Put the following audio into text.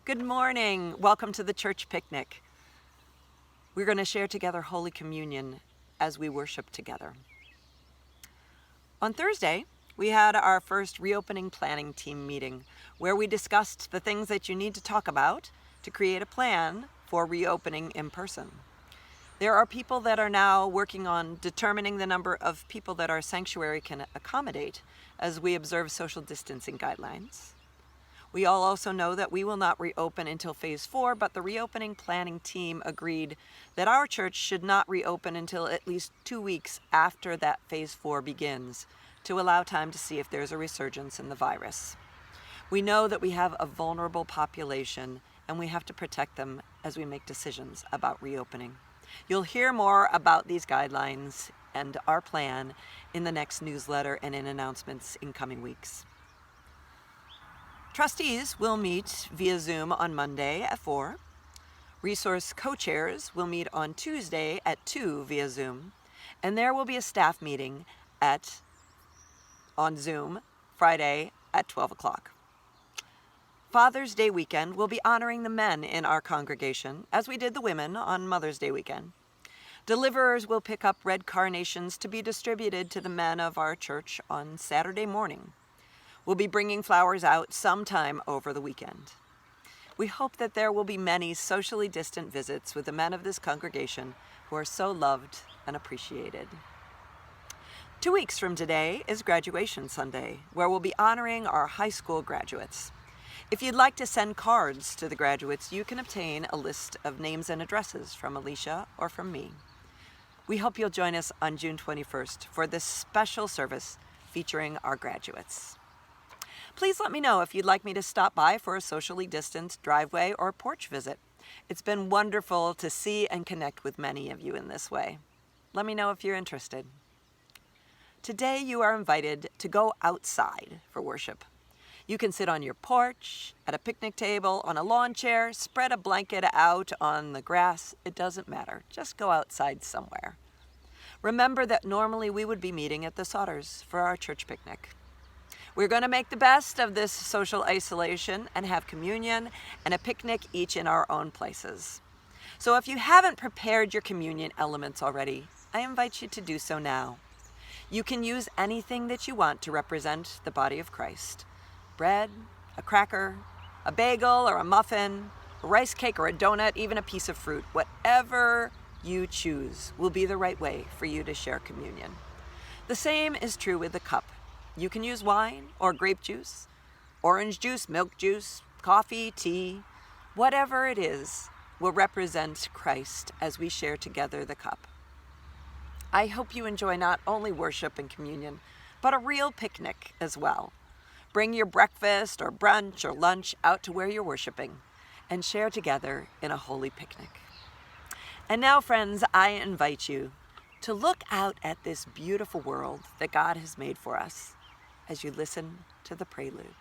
Good morning. Welcome to the church picnic. We're going to share together Holy Communion as we worship together. On Thursday, we had our first reopening planning team meeting where we discussed the things that you need to talk about to create a plan for reopening in person. There are people that are now working on determining the number of people that our sanctuary can accommodate as we observe social distancing guidelines. We all also know that we will not reopen until phase 4, but the reopening planning team agreed that our church should not reopen until at least 2 weeks after that phase 4 begins to allow time to see if there's a resurgence in the virus. We know that we have a vulnerable population and we have to protect them as we make decisions about reopening. You'll hear more about these guidelines and our plan in the next newsletter and in announcements in coming weeks. Trustees will meet via Zoom on Monday at 4. Resource co-chairs will meet on Tuesday at 2 via Zoom. And there will be a staff meeting on Zoom Friday at 12 o'clock. Father's Day weekend will be honoring the men in our congregation, as we did the women on Mother's Day weekend. Deliverers will pick up red carnations to be distributed to the men of our church on Saturday morning. We'll be bringing flowers out sometime over the weekend. We hope that there will be many socially distant visits with the men of this congregation who are so loved and appreciated. 2 weeks from today is Graduation Sunday, where we'll be honoring our high school graduates. If you'd like to send cards to the graduates, you can obtain a list of names and addresses from Alicia or from me. We hope you'll join us on June 21st for this special service featuring our graduates. Please let me know if you'd like me to stop by for a socially distanced driveway or porch visit. It's been wonderful to see and connect with many of you in this way. Let me know if you're interested. Today you are invited to go outside for worship. You can sit on your porch, at a picnic table, on a lawn chair, spread a blanket out on the grass. It doesn't matter. Just go outside somewhere. Remember that normally we would be meeting at the Sodders for our church picnic. We're going to make the best of this social isolation and have communion and a picnic each in our own places. So if you haven't prepared your communion elements already, I invite you to do so now. You can use anything that you want to represent the body of Christ. Bread, a cracker, a bagel or a muffin, a rice cake or a donut, even a piece of fruit. Whatever you choose will be the right way for you to share communion. The same is true with the cup. You can use wine or grape juice, orange juice, milk juice, coffee, tea, whatever it is will represent Christ as we share together the cup. I hope you enjoy not only worship and communion, but a real picnic as well. Bring your breakfast or brunch or lunch out to where you're worshiping and share together in a holy picnic. And now, friends, I invite you to look out at this beautiful world that God has made for us as you listen to the prelude.